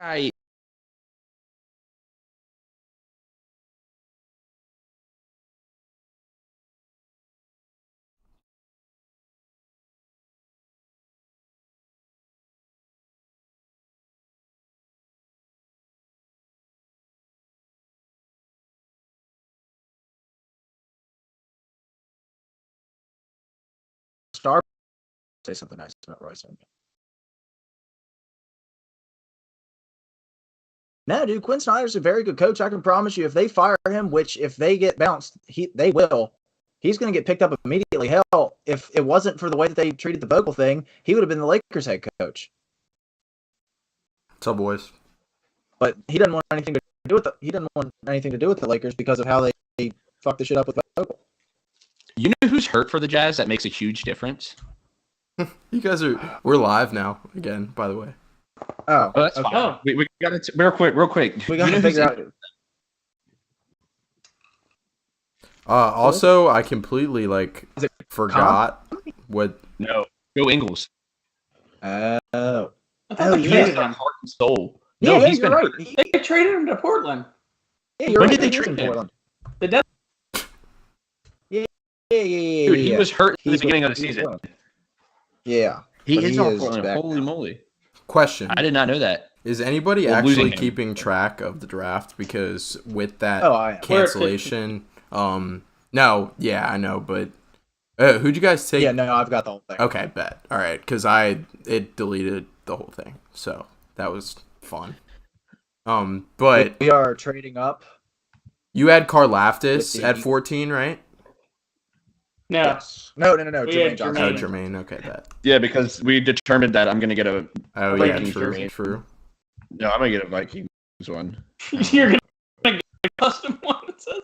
Right. Star say something nice about Royce. No, dude, Quinn Snyder's a very good coach. I can promise you, if they fire him, which if they get bounced, they will. He's going to get picked up immediately. Hell, if it wasn't for the way that they treated the Vogel thing, he would have been the Lakers head coach. What's up, boys? But he doesn't want anything to do with the Lakers because of how they fucked the shit up with Vogel. You know who's hurt for the Jazz? That makes a huge difference. You guys we're live now again, by the way. Oh, that's okay. fine. Oh. We got it real quick. We got to figure out. Also, I completely forgot what. No, go Ingles. Oh, I thought oh, they He's traded been him. heart and soul. yeah, No, he's you're been right. They traded him to Portland. Yeah, you're When right. did they He is trade in him? Portland. The death. Yeah. Dude, he was hurt at the He's beginning of the with season. Portland. Yeah, He but is he on is Portland. back Holy now. moly! Question: I did not know that. Is anybody Well, actually losing him. keeping track of the draft? Because with that I am. cancellation, no, yeah, I know, but who'd you guys take? Yeah, no, I've got the whole thing. Okay, bet. All right, because it deleted the whole thing, so that was fun. But we are trading up. you had Karlaftis With at the- 14, right? No. Yes. No. We Jermaine had Johnson. Oh, Jermaine. Jermaine. Okay, bet. Yeah, because we determined that I'm gonna get a. Oh, yeah, Vikings true, jersey. true. No, I'm gonna get a Vikings one. You're gonna get a custom one that says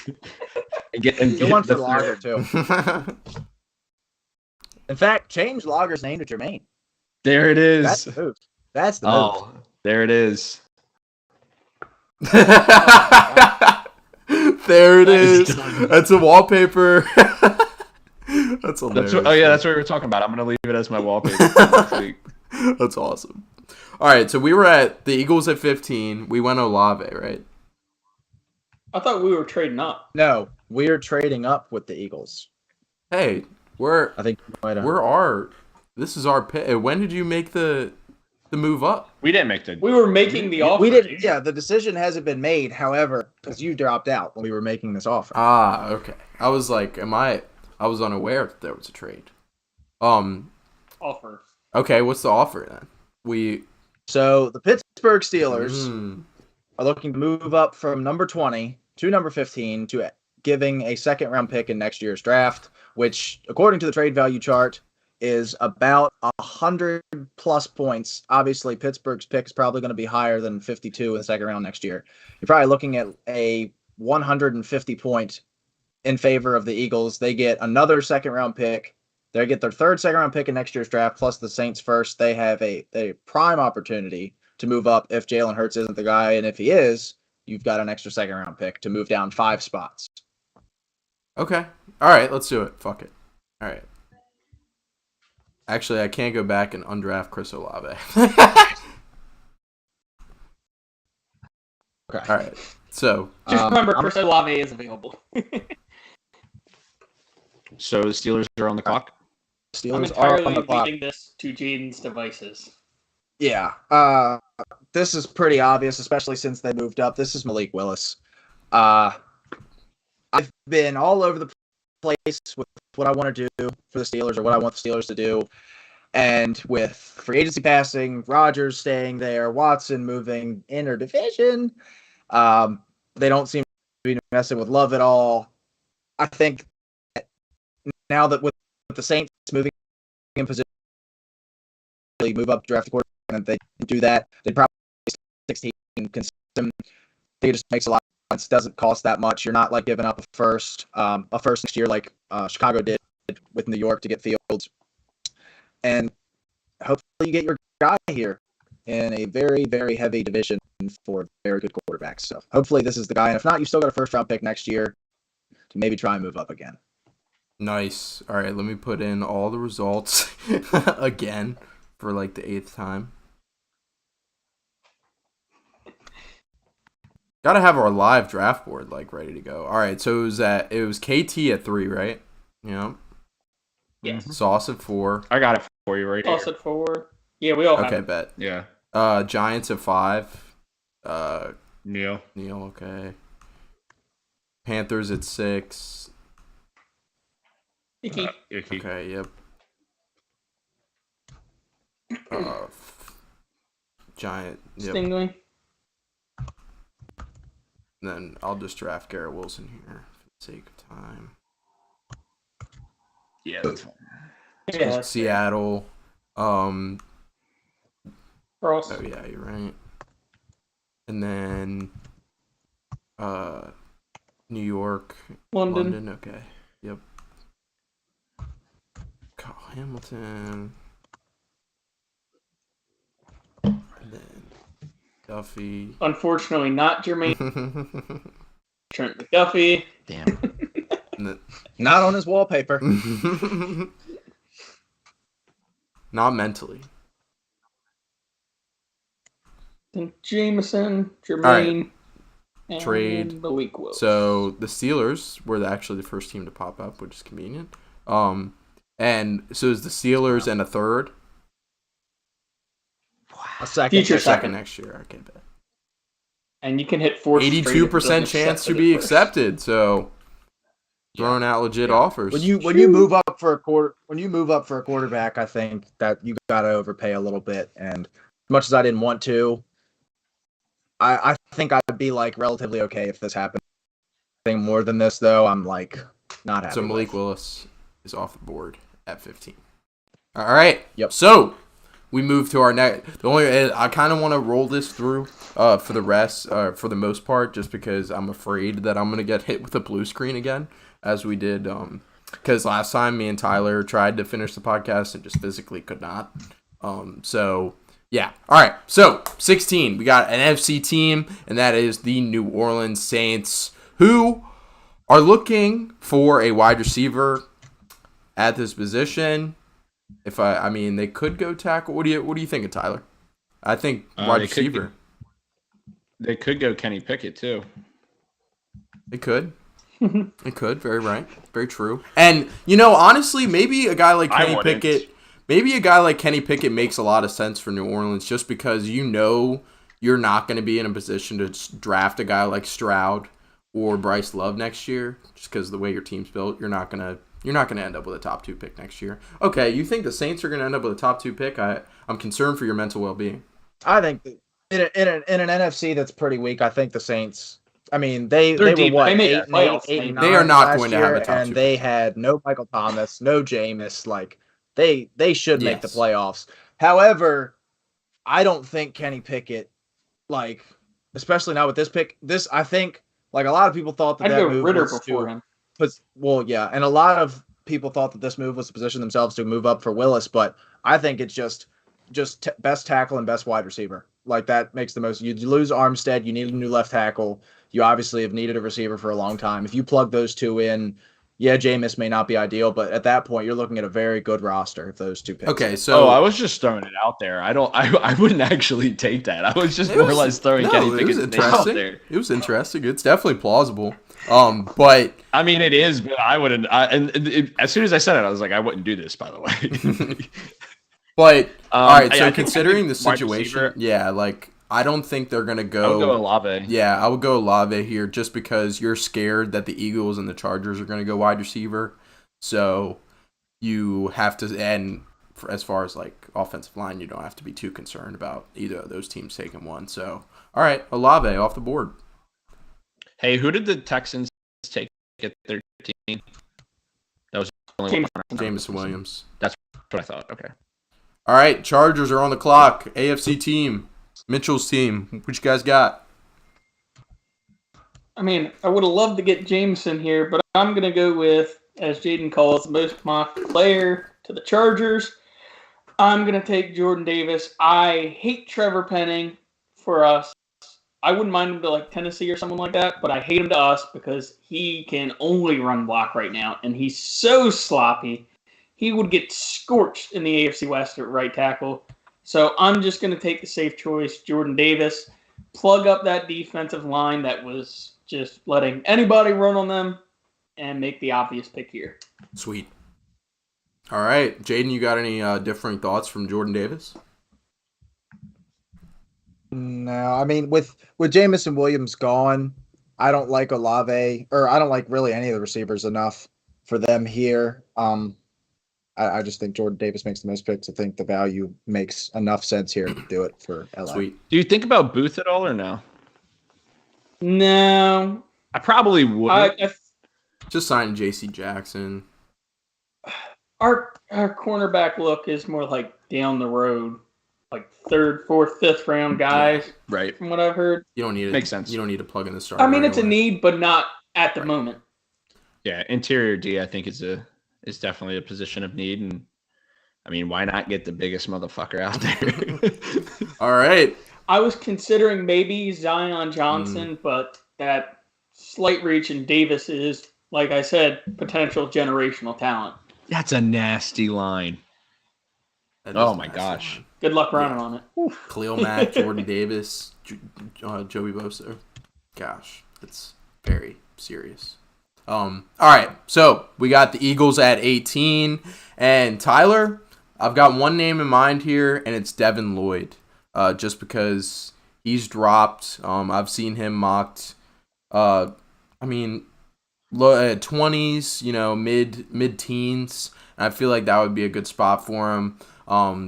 it. Get one for the- Lager too. In fact, change Lager's name to Jermaine. There it is. That's the move. That's the move. Oh, there it is. There it is. That's a wallpaper. That's hilarious. That's what we were talking about. I'm gonna leave it as my wallpaper. That's awesome. All right, so we were at the Eagles at 15. We went Olave, right? I thought we were trading up. No, we're trading up with the Eagles. Hey, I think you might have. this is our pick. When did you make the move up? We didn't make the. We were making the offer. We did. Yeah, the decision hasn't been made. However, because you dropped out when we were making this offer. Ah, okay. I was like, I was unaware that there was a trade. Offer. Okay, what's the offer then? So the Pittsburgh Steelers are looking to move up from number 20 to number 15 to giving a second round pick in next year's draft, which, according to the trade value chart, is about 100 plus points. Obviously, Pittsburgh's pick is probably going to be higher than 52 in the second round next year. You're probably looking at a 150 point in favor of the Eagles. They get another second round pick. They get their third second round pick in next year's draft, plus the Saints first. They have a prime opportunity to move up if Jalen Hurts isn't the guy. And if he is, you've got an extra second round pick to move down 5 spots. Okay. All right, let's do it. Fuck it. All right. Actually, I can't go back and undraft Chris Olave. Okay. All right. So, Just remember, Chris Olave is available. So the Steelers are on the clock. I'm Steelers are on entirely the clock. leaving this to Jaden's devices. Yeah. This is pretty obvious, especially since they moved up. This is Malik Willis. I've been all over the place with what I want to do for the Steelers or what I want the Steelers to do. And with free agency passing, Rodgers staying there, Watson moving interdivision, they don't seem to be messing with Love at all. I think that now that with the Saints moving in position, move up, draft a quarterback, and they do that, they'd probably 16 consistent. I think it just makes a lot of sense. Doesn't cost that much. You're not like giving up a first next year like Chicago did with New York to get Fields. And hopefully you get your guy here in a very, very heavy division for very good quarterbacks. So hopefully this is the guy. And if not, you still got a first round pick next year to maybe try and move up again. nice. All right, let me put in all the results again for like the 8th time. Gotta have our live draft board like ready to go. All right, so it was KT at 3, right? Yeah. Yes. Sauce at 4. I got it for you right Toss here. at 4. Yeah, we all have Okay, it. bet. Yeah. Giants at 5. Neil. Okay. Panthers at 6. Icky. Icky. Okay, yep. Giant. Yep. Stingling. Then I'll just draft Garrett Wilson here for the sake of time. Yeah, that's fine. Yeah, that's Seattle. Ross. Oh yeah, you're right. And then New York. London. Okay. Yep. Kyle Hamilton. And then Duffy. Unfortunately, not Jermaine. Trent McDuffie. Damn. Not on his wallpaper. Not mentally. Then Jameson, Jermaine, and Trade. Malik Willis. So the Steelers were actually the first team to pop up, which is convenient. And so is the Steelers and a third? A second. Future Second second. next year. Okay, bet. And you can hit 4 straight if it 82% doesn't chance accept to it be at first. accepted. So throwing out legit offers. When you move up for a quarterback, I think that you got to overpay a little bit. And as much as I didn't want to, I think I'd be like relatively okay if this happened. Anything more than this, though, I'm like not happy. So Malik with. Willis is off the board at 15. All right. Yep. So we move to our next. I kind of want to roll this through for the rest, for the most part, just because I'm afraid that I'm gonna get hit with a blue screen again, as we did. Because last time me and Tyler tried to finish the podcast and just physically could not. So yeah. All right. So 16, we got an NFC team, and that is the New Orleans Saints, who are looking for a wide receiver at this position. If I mean, they could go tackle. What do you think of Tyler? I think wide receiver. They could go Kenny Pickett too. They could. It could. Very right. Very true. And honestly, maybe a guy like Kenny Pickett. Maybe a guy like Kenny Pickett makes a lot of sense for New Orleans, just because you're not going to be in a position to draft a guy like Stroud or Bryce Love next year, just because of the way your team's built. You're not gonna end up with a top 2 pick next year. Okay, you think the Saints are gonna end up with a top 2 pick? I'm concerned for your mental well-being. I think that in an NFC that's pretty weak, I think the Saints. I mean, they They're were deep. what They made 8 the playoffs. and 9 They are not last going to have a year, top 2 and they had no Michael Thomas, no Jameis. Like they should make the Yes. playoffs. However, I don't think Kenny Pickett, like especially now with this pick, I think like a lot of people thought that I'd that go move Ritter was before to, him. and a lot of people thought that this move was to position themselves to move up for Willis, but I think it's just best tackle and best wide receiver. Like that makes the most. You lose Armstead, you need a new left tackle. You obviously have needed a receiver for a long time. If you plug those two in, yeah, Jameis may not be ideal, but at that point, you're looking at a very good roster if those two picks. Okay, so I was just throwing it out there. I wouldn't actually take that. I was just more or less throwing Kenny Pickett's name out there. It was interesting. It's definitely plausible. But I mean, it is, but I wouldn't. As soon as I said it, I was like, I wouldn't do this. By the way. But all right, so I think considering the wide situation, receiver- yeah, like I don't think they're gonna I go. would go Olave. Yeah, I would go Olave here just because you're scared that the Eagles and the Chargers are gonna go wide receiver. So you have to, and as far as like offensive line, you don't have to be too concerned about either of those teams taking one. So all right, Olave off the board. Hey, who did the Texans take at 13? That was the only one. Jameson Williams. That's what I thought. Okay. All right, Chargers are on the clock. AFC team, Mitchell's team. What you guys got? I mean, I would have loved to get Jameson here, but I'm going to go with, as Jaden calls, the most mocked player to the Chargers. I'm going to take Jordan Davis. I hate Trevor Penning for us. I wouldn't mind him to like Tennessee or someone like that, but I hate him to us because he can only run block right now, and he's so sloppy. He would get scorched in the AFC West at right tackle. So I'm just going to take the safe choice, Jordan Davis. plug up that defensive line that was just letting anybody run on them and make the obvious pick here. Sweet. All right, Jaden, you got any differing thoughts from Jordan Davis? No, I mean with Jamison Williams gone, I don't like Olave, or I don't like really any of the receivers enough for them here. I just think Jordan Davis makes the most picks. I think the value makes enough sense here to do it for LA. Sweet. Do you think about Booth at all or no? No. I probably would. Just sign J.C. Jackson. Our cornerback look is more like down the road, like third, fourth, fifth round guys. Right. From what I've heard. You don't need it. Makes sense. You don't need to plug in the start. I mean, it's a need, but not at the moment. Yeah, interior D, I think is definitely a position of need, and I mean, why not get the biggest motherfucker out there? All right. I was considering maybe Zion Johnson, but that slight reach in Davis is, like I said, potential generational talent. That's a nasty line. Oh my gosh. Good luck running on it. Khalil Mack, Jordan Davis, Joey Bosa. Gosh, it's very serious. All right, so we got the Eagles at 18, and Tyler, I've got one name in mind here, and it's Devin Lloyd, just because he's dropped. I've seen him mocked. I mean, 20s, mid-teens. I feel like that would be a good spot for him.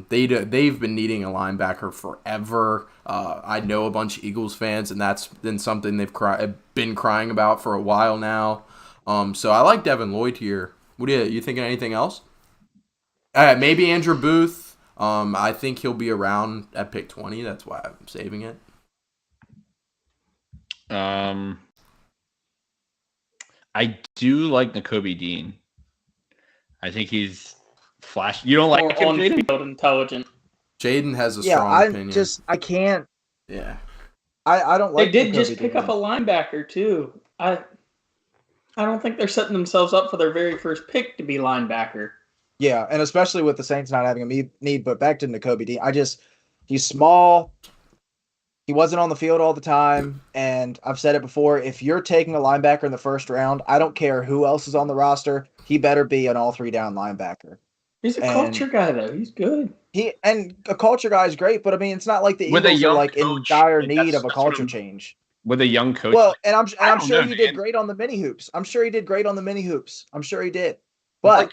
They've been needing a linebacker forever. I know a bunch of Eagles fans, and that's been something they've been crying about for a while now. So I like Devin Lloyd here. What do you thinking? Anything else? Maybe Andrew Booth. I think he'll be around at pick 20. That's why I'm saving it. I do like Nakobe Dean. I think he's flash. You don't like him, Jaden? On-field intelligent. Jaden has a strong opinion. I can't. Yeah. I don't like. They did just pick up a linebacker too. I don't think they're setting themselves up for their very first pick to be linebacker. Yeah, and especially with the Saints not having a need. But back to Nakobe Dean, he's small. He wasn't on the field all the time, and I've said it before. If you're taking a linebacker in the first round, I don't care who else is on the roster. He better be an all 3 down linebacker. He's a culture guy though. He's good. A culture guy is great, but I mean, it's not like the Eagles are like in dire need of a culture change. With a young coach. Well, and I'm sure he did great on the mini hoops. I'm sure he did. But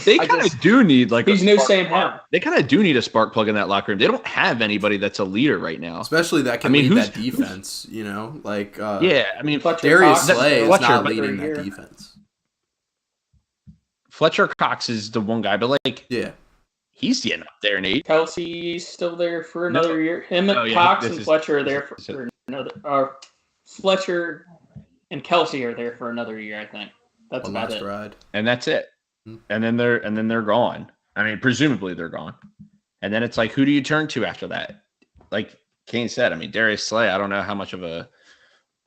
they kind of do need he's no Sam Howell. They kind of do need a spark plug in that locker room. They don't have anybody that's a leader right now, especially that can lead that defense. Darius Slay is not leading that defense. Fletcher Cox is the one guy, but he's getting up there, Nate. Kelsey's still there for another year. Him and Cox and Fletcher are there for another. Fletcher and Kelsey are there for another year, I think. That's about it. Ride. And that's it. And then they're gone. I mean, presumably they're gone. And then it's like, who do you turn to after that? Like Kane said, I mean, Darius Slay, I don't know how much of a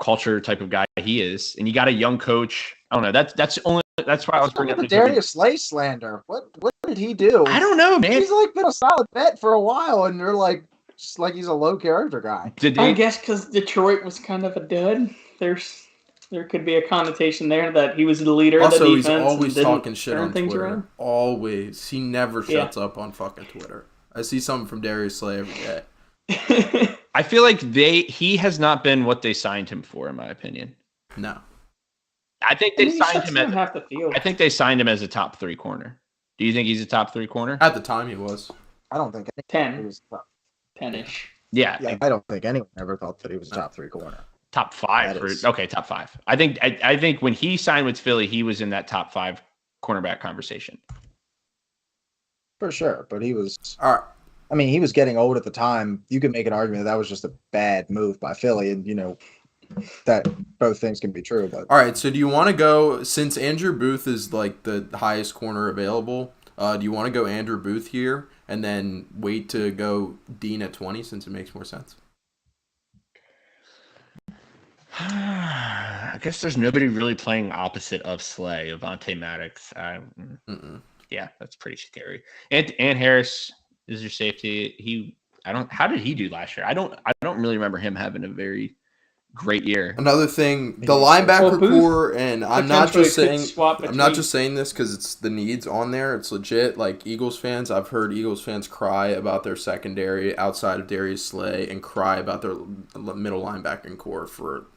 culture type of guy he is. And you got a young coach. I don't know. That's why I was bringing up the Darius Slay slander. What did he do? I don't know, man. He's been a solid bet for a while, and you're just like he's a low character guy. I guess because Detroit was kind of a dud. There could be a connotation there that he was the leader of the defense. Also, he's always talking shit on Twitter. Around. Always. He never shuts up on fucking Twitter. I see something from Darius Slay every day. I feel like he has not been what they signed him for, in my opinion. No. I think they signed him as half the field. I think they signed him as a top 3 corner. Do you think he's a top 3 corner? At the time he was. I don't think 10-ish. Yeah, I don't think anyone ever thought that he was a top 3 corner. Top 5. Top 5. I think when he signed with Philly, he was in that top 5 cornerback conversation. For sure, but he was. All right. I mean, he was getting old at the time. You could make an argument that was just a bad move by Philly, and that both things can be true. But all right, so do you want to go, since Andrew Booth is like the highest corner available? Do you want to go Andrew Booth here and then wait to go Dean at 20 since it makes more sense? I guess there's nobody really playing opposite of Slay, Avonte Maddox. Yeah, that's pretty scary. And Harris is your safety. How did he do last year? I don't really remember him having a very great year. Another thing, the linebacker core, and I'm not just saying this because it's the needs on there. It's legit. Like Eagles fans, I've heard Eagles fans cry about their secondary outside of Darius Slay and cry about their middle linebacking core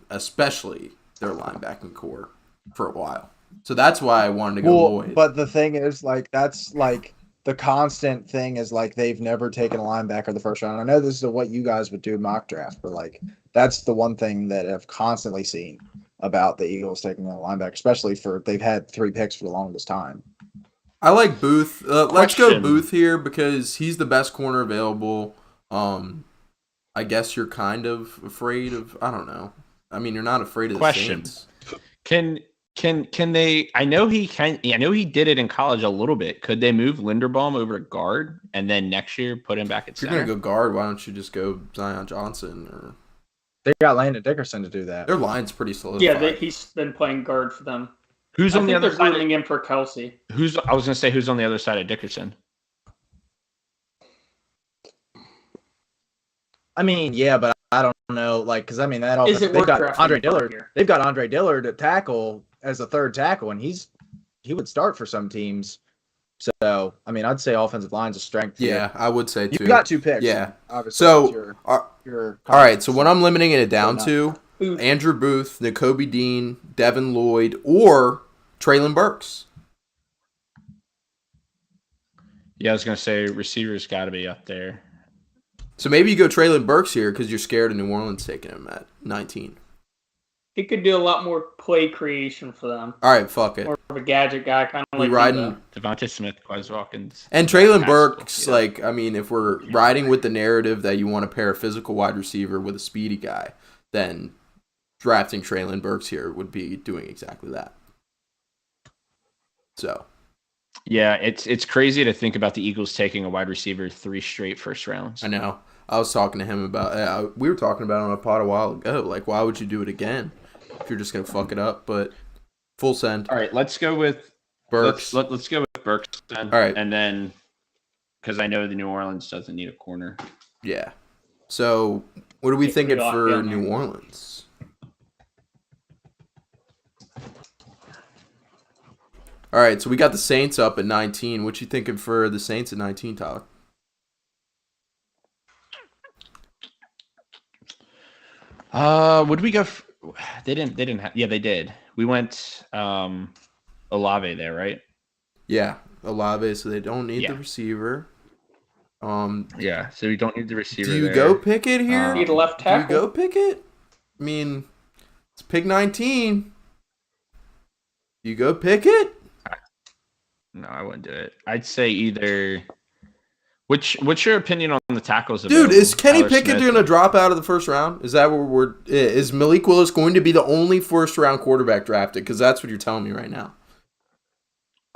especially their linebacking core for a while. So that's why I wanted to go Lloyd. But the thing is, like, that's like the constant thing is like they've never taken a linebacker the first round. I know this is what you guys would do mock draft, but like that's the one thing that I've constantly seen about the Eagles taking a linebacker, especially they've had 3 picks for the longest time. I like Booth. Let's go Booth here because he's the best corner available. I guess you're kind of afraid of. I don't know. I mean, you're not afraid of the Saints. Can they? I know he can. I know he did it in college a little bit. Could they move Linderbaum over to guard and then next year put him back at center? If you're gonna go guard, why don't you just go Zion Johnson? Or they got Landon Dickerson to do that. Their line's pretty solidified. Yeah, he's been playing guard for them. Who's on the other side? They're signing him for Kelsey. I was gonna say who's on the other side of Dickerson. I mean, yeah, but I don't know, like, because I mean that all they've got Andre Dillard. They've got Andre Dillard at tackle as a third tackle, and he would start for some teams. So I mean, I'd say offensive line's a strength. Yeah, I would say too. You got 2 picks. Yeah. Obviously, so all right. So what I'm limiting it down to: Andrew Booth, Nakobe Dean, Devin Lloyd, or Traylon Burks. Yeah, I was gonna say receivers got to be up there. So maybe you go Traylon Burks here because you're scared of New Orleans taking him at 19. He could do a lot more play creation for them. All right, fuck it. More of a gadget guy, kind of like riding Devontae Smith, Quez Watkins, and Traylon Burks. Yeah. Like, I mean, if we're riding with the narrative that you want to pair a physical wide receiver with a speedy guy, then drafting Traylon Burks here would be doing exactly that. So. Yeah, it's crazy to think about the Eagles taking a wide receiver 3 straight first rounds. I know. I was talking to him about we were talking about it on a pod a while ago. Like, why would you do it again if you're just gonna fuck it up? But full send. All right, let's go with Burks. Let's go with Burks then. All right, and then because I know the New Orleans doesn't need a corner. Yeah. So what are we thinking for New Orleans? All right, so we got the Saints up at 19. What you thinking for the Saints at 19, Tyler? Would we go? They didn't have. Yeah, they did. We went Olave there, right? Yeah, Olave. So they don't need the receiver. Yeah, so we don't need the receiver. Do you go Pickett here? Need a left tackle. Do you go Pickett? I mean, it's pick 19. You go Pickett? No, I wouldn't do it. I'd say either. What's your opinion on the tackles? Dude, is Kenny Pickett going to drop out of the first round? Is that where is Malik Willis going to be the only first round quarterback drafted? Because that's what you're telling me right now.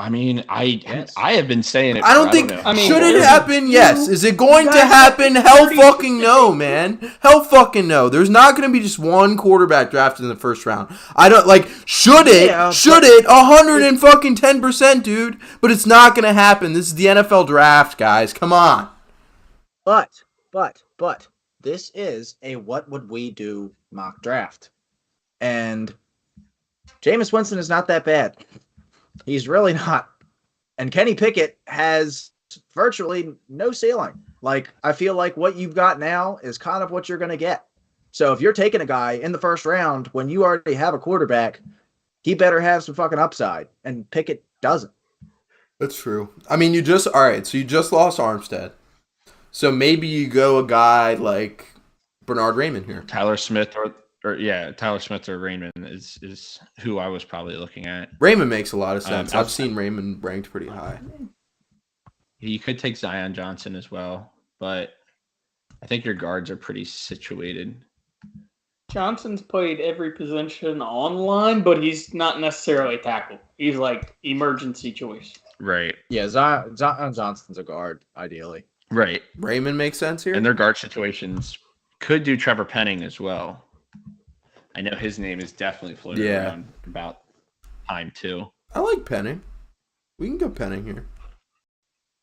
I mean, I have been saying it. I don't think. Should it happen? Yes. Is it going to happen? Hell fucking no, man. Hell fucking no. There's not going to be just one quarterback drafted in the first round. I don't like. Should it? Yeah, should it? 110%, dude. But it's not going to happen. This is the NFL draft, guys. Come on. But this is a what would we do mock draft, and Jameis Winston is not that bad. He's really not. And Kenny Pickett has virtually no ceiling. Like, I feel like what you've got now is kind of what you're going to get. So if you're taking a guy in the first round when you already have a quarterback, he better have some fucking upside. And Pickett doesn't. That's true. I mean, you just lost Armstead. So maybe you go a guy like Bernard Raymond here. Tyler Smith or Raymond is who I was probably looking at. Raymond makes a lot of sense. I've seen Raymond ranked pretty high. You could take Zion Johnson as well, but I think your guards are pretty situated. Johnson's played every position online, but he's not necessarily a tackle. He's like emergency choice. Right. Yeah, Zion Johnson's a guard, ideally. Right. Raymond makes sense here. And their guard situations could do Trevor Penning as well. I know his name is definitely floating around about time too. I like Penning. We can go Penning here.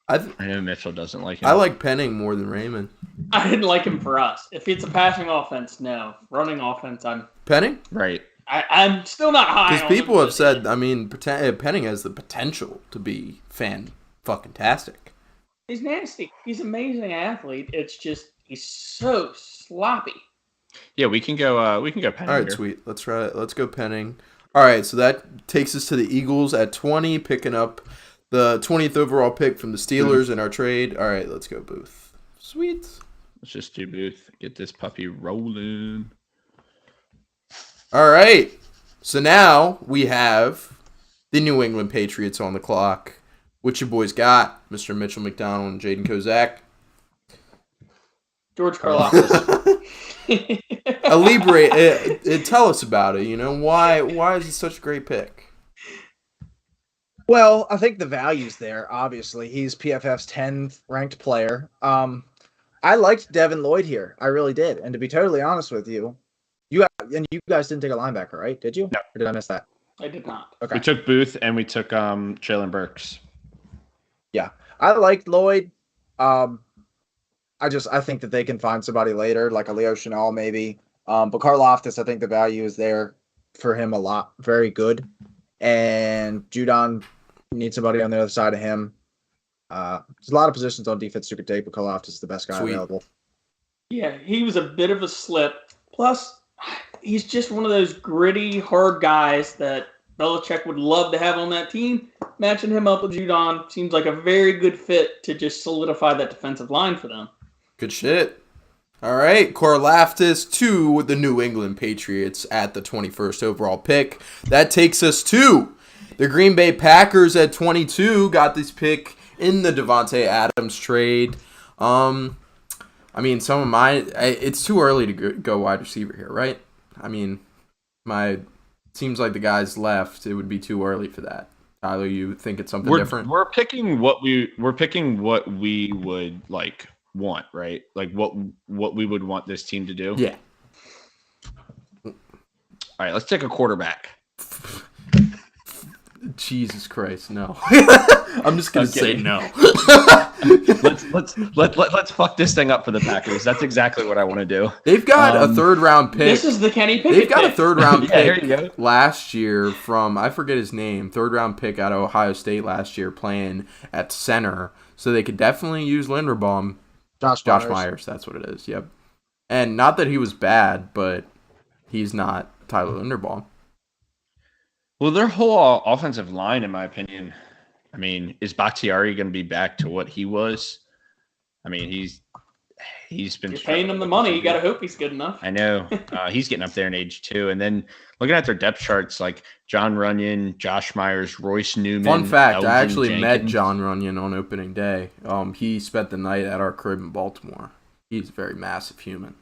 I know Mitchell doesn't like him. I like Penning more than Raymond. I didn't like him for us. If it's a passing offense, no. Running offense, Penning? Right. I'm still not high. Because people have said, I mean, Penning has the potential to be fan-fucking-tastic. He's nasty. He's an amazing athlete. It's just he's so sloppy. Yeah, we can go Penning. All right, here. Sweet. Let's try it. Let's go Penning. All right, so that takes us to the Eagles at 20, picking up the 20th overall pick from the Steelers in our trade. All right, let's go Booth. Sweet. Let's just do Booth. Get this puppy rolling. All right. So now we have the New England Patriots on the clock. What you boys got, Mr. Mitchell McDonald and Jaden Kozak? George Karlaftis. Tell us about it. You know, why is it such a great pick? Well, I think the value's there. Obviously, he's PFF's 10th ranked player. I liked Devin Lloyd here. I really did. And to be totally honest with you, you guys didn't take a linebacker, right? Did you? No. Or did I miss that? I did not. Okay. We took Booth and we took Jalen Burks. Yeah, I liked Lloyd. I think that they can find somebody later, like a Leo Chenal maybe. But Karlaftis, I think the value is there for him a lot. Very good. And Judon needs somebody on the other side of him. There's a lot of positions on defense you could take, but Karlaftis is the best guy available. Yeah, he was a bit of a slip. Plus, he's just one of those gritty, hard guys that Belichick would love to have on that team. Matching him up with Judon seems like a very good fit to just solidify that defensive line for them. Good shit. All right, Karlaftis to the New England Patriots at the 21st overall pick. That takes us to the Green Bay Packers at 22. Got this pick in the Devontae Adams trade. I mean, some of mine. It's too early to go wide receiver here, right? I mean, seems like the guys left. It would be too early for that. Tyler, you think it's something different? We're picking what we would like want, right? Like what we would want this team to do. Yeah. All right, let's take a quarterback. Jesus Christ, no. I'm just gonna say no. let's fuck this thing up for the Packers. That's exactly what I want to do. They've got a third round pick. This is the Kenny Pickett. They've got a third round Yeah, here pick you go. last year from, I forget his name, third round pick out of Ohio State last year playing at center. So they could definitely use Linderbaum. Josh Myers, that's what it is. Yep. And not that he was bad, but he's not Tyler Linderbaum. Well, their whole offensive line, in my opinion, I mean, is Bakhtiari going to be back to what he was? I mean, he's been. You're paying him the money. You got to hope he's good enough. I know. He's getting up there in age too. And then looking at their depth charts, like John Runyon, Josh Myers, Royce Newman. Fun fact, Elgin I actually Jenkins. met John Runyon on opening day. He spent the night at our crib in Baltimore. He's a very massive human.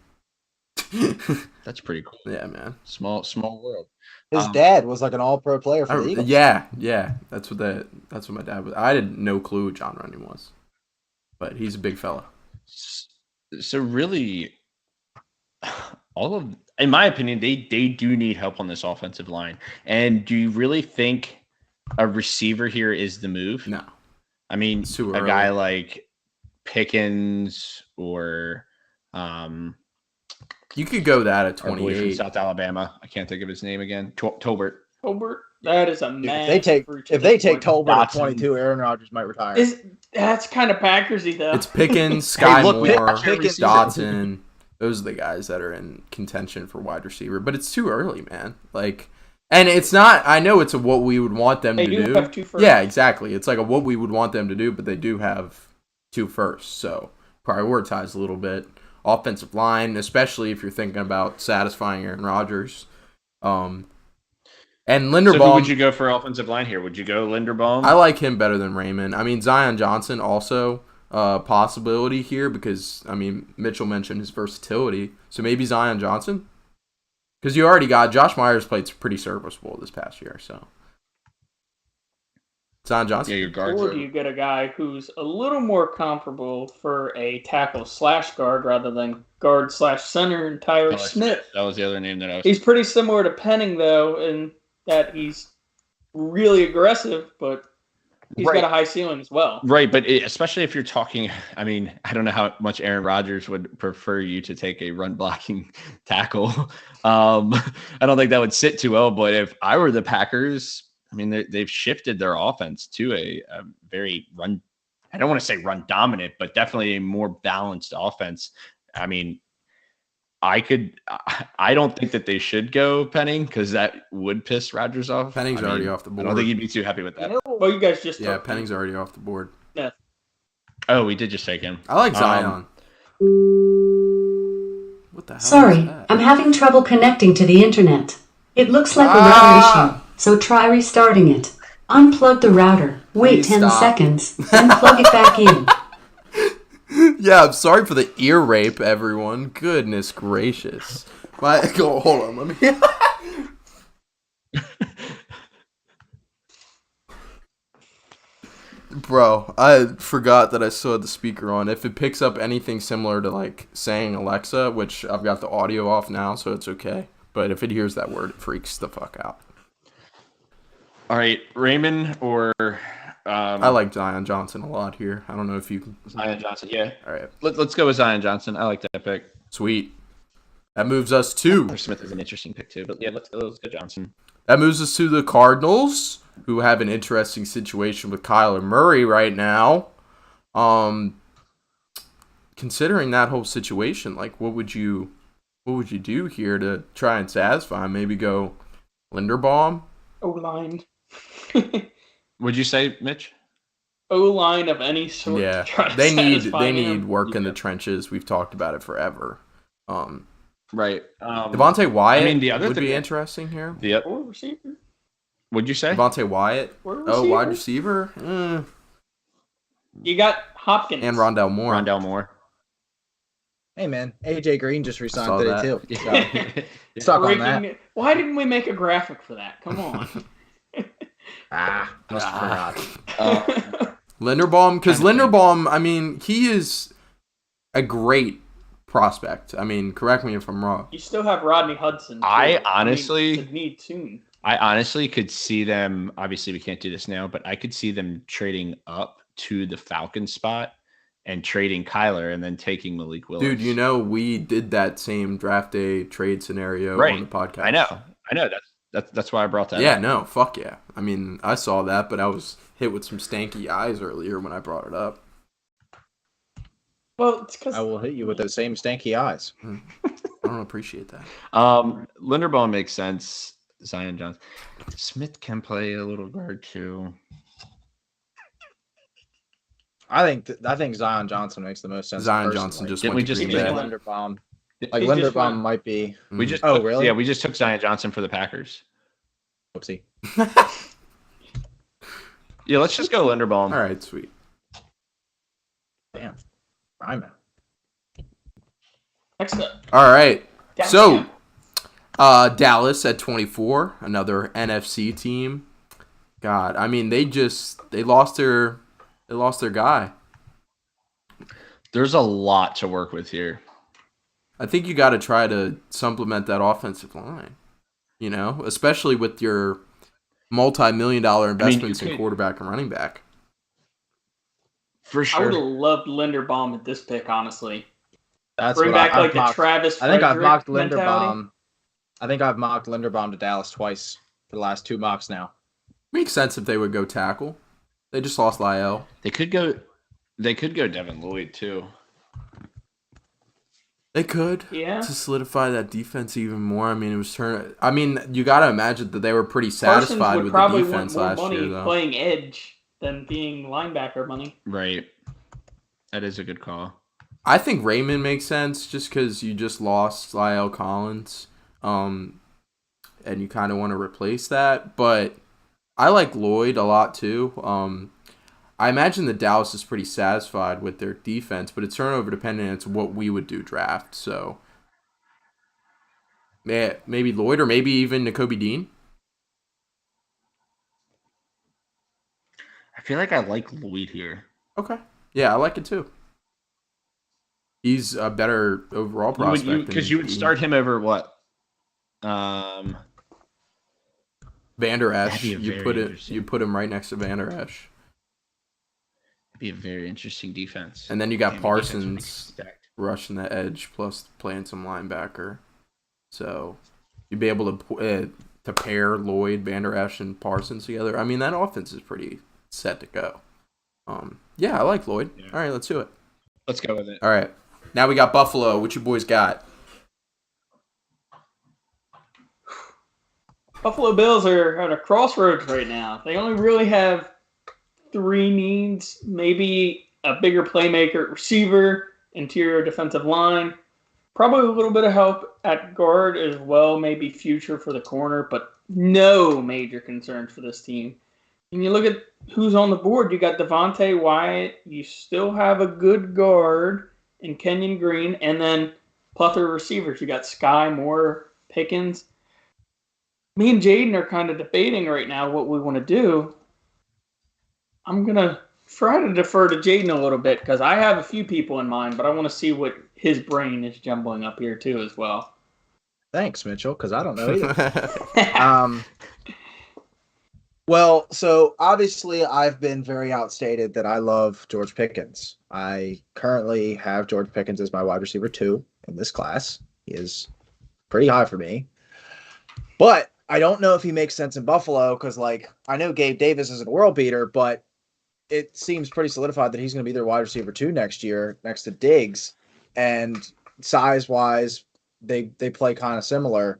That's pretty cool. Yeah, man. Small world. His dad was like an all-pro player for the Eagles. Yeah. That's what my dad was. I had no clue who John Runyon was, but he's a big fella. So really, in my opinion, they do need help on this offensive line. And do you really think a receiver here is the move? No. I mean, Too a early. guy like Pickens or You could go that at our boy from 28. South Alabama. I can't think of his name again. Tolbert. Tolbert, that is a man. If they take Tolbert at Dotson. 22, Aaron Rodgers might retire. That's kind of Packersy though. It's Pickens, Sky look, Moore, Pickens- Dotson. Those are the guys that are in contention for wide receiver. But it's too early, man. And it's not. I know it's what we would want them They to do do. have 2 firsts. Yeah, exactly. It's like what we would want them to do, but they do have 2 firsts. So prioritize a little bit. Offensive line, especially if you're thinking about satisfying Aaron Rodgers. And Linderbaum. So who would you go for offensive line here? Would you go Linderbaum? I like him better than Raymond. I mean, Zion Johnson also a possibility here because, I mean, Mitchell mentioned his versatility. So maybe Zion Johnson? Because you already got Josh Myers played pretty serviceable this past year. So Zion Johnson? Yeah, your guards Or are. do you get a guy who's a little more comparable for a tackle/guard rather than guard/center and Tyler Smith? That was the other name that I was. He's pretty similar to Penning though, in that he's really aggressive, but He's got a high ceiling as well. Right, but especially if you're talking, I mean, I don't know how much Aaron Rodgers would prefer you to take a run blocking tackle. I don't think that would sit too well. But if I were the Packers, I mean, they've shifted their offense to a very run. I don't want to say run dominant, but definitely a more balanced offense. I mean, I don't think that they should go Penning because that would piss Rodgers off. Penning's already off the board. I don't think he'd be too happy with that. Well, you guys just Penning's already off the board. Yeah. Oh, we did just take him. I like Zion. What the hell? Sorry, I'm having trouble connecting to the internet. It looks like a router issue, so try restarting it. Unplug the router, wait Please 10 stop. seconds, then plug it back in. Yeah, I'm sorry for the ear rape, everyone. Goodness gracious. Hold on, let me. Bro, I forgot that I still had the speaker on. If it picks up anything similar to like saying Alexa, which I've got the audio off now, so it's okay. But if it hears that word, it freaks the fuck out. All right, Raymond or I like Zion Johnson a lot here. I don't know if you can. Zion Johnson. Yeah. All right, Let's go with Zion Johnson. I like that pick. sweet. That moves us to. Or Smith is an interesting pick too, but yeah, let's go Johnson. That moves us to the Cardinals, who have an interesting situation with Kyler Murray right now. Considering that whole situation, like what would you do here to try and satisfy him? Maybe go Linderbaum? O-line. Would you say Mitch? O-line of any sort. Yeah, to try to they satisfy need him. work in the trenches. We've talked about it forever. Right. Devontae Wyatt I mean, the other would thing be that- interesting here. Or receiver. Would you say? Devontae Wyatt. Or Oh, wide receiver. receiver? You got Hopkins. And Rondell Moore. Rondell Moore. Hey man, AJ Green just resigned Saw today that. too. So, stuck on that. Breaking- Why didn't we make a graphic for that? Come on. Must have forgot. Linderbaum, because Kinda thing. Linderbaum, I mean, he is a great prospect. I mean, correct me if I'm wrong. You still have Rodney Hudson. too. I honestly- the need soon. I honestly could see them. Obviously, we can't do this now, but I could see them trading up to the Falcons spot and trading Kyler and then taking Malik Willis. Dude, you know, we did that same draft day trade scenario Right. on the podcast. I know. That's why I brought that Yeah, up. no, fuck yeah. I mean, I saw that, but I was hit with some stanky eyes earlier when I brought it up. Well, it's because I will hit you with those same stanky eyes. I don't appreciate that. Linderbaum makes sense. Zion Johnson. Smith can play a little guard too. I think Zion Johnson makes the most sense. Zion personally. Johnson just Didn't went we to just Green take Bay. him? Linderbaum. He Like just Linderbaum went. might be. We just Oh, really? Yeah, we just took Zion Johnson for the Packers. Whoopsie. Yeah, let's just go Linderbaum. All right, sweet. Damn. I'm out. Next up. All right. Dallas. So, Dallas at 24, another NFC team. God, I mean, they lost their guy. There's a lot to work with here. I think you got to try to supplement that offensive line. You know, especially with your multi-million-dollar investments in could- quarterback and running back. For I would have sure. loved Linderbaum at this pick, honestly. That's Bring what back I've like the mocked. Travis I think I've Frederick mocked mentality. Linderbaum. I think I've mocked Linderbaum to Dallas twice for the last two mocks now. Makes sense if they would go tackle. They just lost Lyle. They could go Devin Lloyd too. They could. Yeah. To solidify that defense even more. I mean, it was I mean, you got to imagine that they were pretty Parsons satisfied would with the probably defense want more last money year, though. playing edge than being linebacker money. Right. That is a good call. I think Raymond makes sense just because you just lost Lyle Collins, and you kind of want to replace that. But I like Lloyd a lot too. I imagine that Dallas is pretty satisfied with their defense, but it's turnover dependent. It's what we would do draft. So maybe Lloyd or maybe even Nakobe Dean. I feel like I like Lloyd here. Okay. Yeah, I like it too. He's a better overall prospect. Because you would start him over what? Vander Esch. That'd be a You very put it. interesting- You put him right next to Vander Esch. be a very interesting defense. And then you got Miami defense would be Parsons stacked. rushing the edge plus playing some linebacker. So you'd be able to pair Lloyd, Vander Esch, and Parsons together. I mean, that offense is pretty set to go. Yeah, I like Lloyd. Yeah. All right, let's do it. Let's go with it. All right. Now we got Buffalo. What you boys got? Buffalo Bills are at a crossroads right now. They only really have 3 needs, maybe a bigger playmaker, receiver, interior defensive line, probably a little bit of help at guard as well, maybe future for the corner, but no major concerns for this team. And you look at who's on the board. You got Devontae Wyatt. You still have a good guard in Kenyon Green, and then plethora of receivers. You got Sky, Moore, Pickens. Me and Jaden are kind of debating right now what we want to do. I'm going to try to defer to Jaden a little bit because I have a few people in mind, but I want to see what his brain is jumbling up here too as well. Thanks, Mitchell, because I don't know either. Well, so obviously I've been very outstated that I love George Pickens. I currently have George Pickens as my wide receiver 2 in this class. He is pretty high for me. But I don't know if he makes sense in Buffalo because, like, I know Gabe Davis isn't a world beater, but it seems pretty solidified that he's going to be their wide receiver 2 next year next to Diggs. And size-wise, they play kind of similar.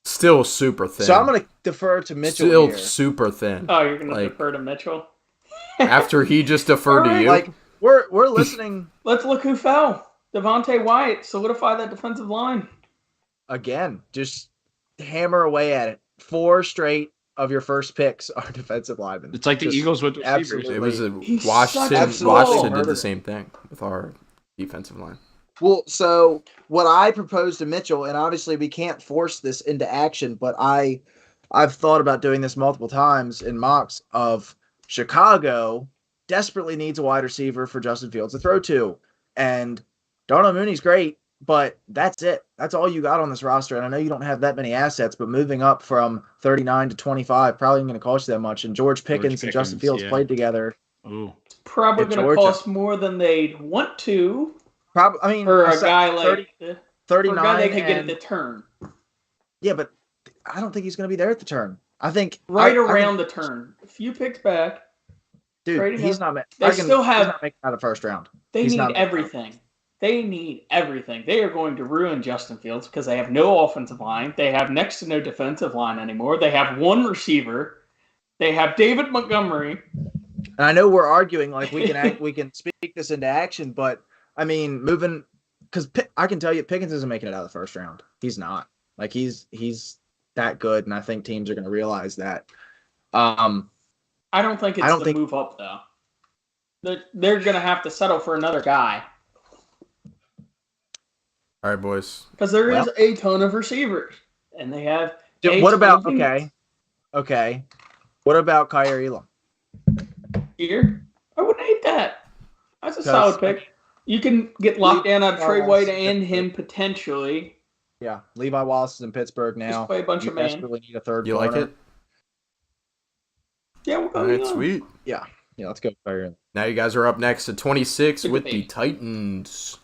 Still super thin. So I'm going to defer to Mitchell Still here. super thin. Oh, you're going to defer to Mitchell? After he just deferred to you? Like, we're listening. Let's look who fell. Devontae Wyatt, solidify that defensive line. Again, just hammer away at it. 4 straight of your first picks are defensive linemen. It's like the Just Eagles with receivers. It was He's Washington. such a Washington murderer. did the same thing with our defensive line. Well, so what I proposed to Mitchell, and obviously we can't force this into action, but I've thought about doing this multiple times in mocks of Chicago desperately needs a wide receiver for Justin Fields to throw to. And Darnell Mooney's great, but that's it. That's all you got on this roster. And I know you don't have that many assets, but moving up from 39 to 25 probably ain't going to cost you that much. And George Pickens and Justin Fields played together. Ooh. Probably In going to Georgia. cost more than they'd want to Probably, I mean, for a guy like 39. for a guy they could get at the turn. Yeah, but I don't think he's going to be there at the turn. I think Around the turn. A few picks back. dude, trading he's him. not. They still have- He's not making out of the first round. They He's need not- everything. They need everything. They are going to ruin Justin Fields because they have no offensive line. They have next to no defensive line anymore. They have 1 receiver. They have David Montgomery. And I know we're arguing like we can speak this into action, but I mean, moving because I can tell you Pickens isn't making it out of the first round. He's not. Like he's that good, and I think teams are going to realize that. I don't think it's move up though. They're going to have to settle for another guy All right, boys. because there is a ton of receivers, and they have. What about okay? What about Kyrie Elam? Here, I wouldn't hate that. That's a solid pick. You can get locked down on Trey White and him potentially. Yeah, Levi Wallace is in Pittsburgh now. Just play a bunch you of man. desperately need a third. You corner. like it? Yeah, we'll go. All right, sweet. Yeah, let's go Kyrie Elam. Now you guys are up next at 26 Good with the debate. Titans.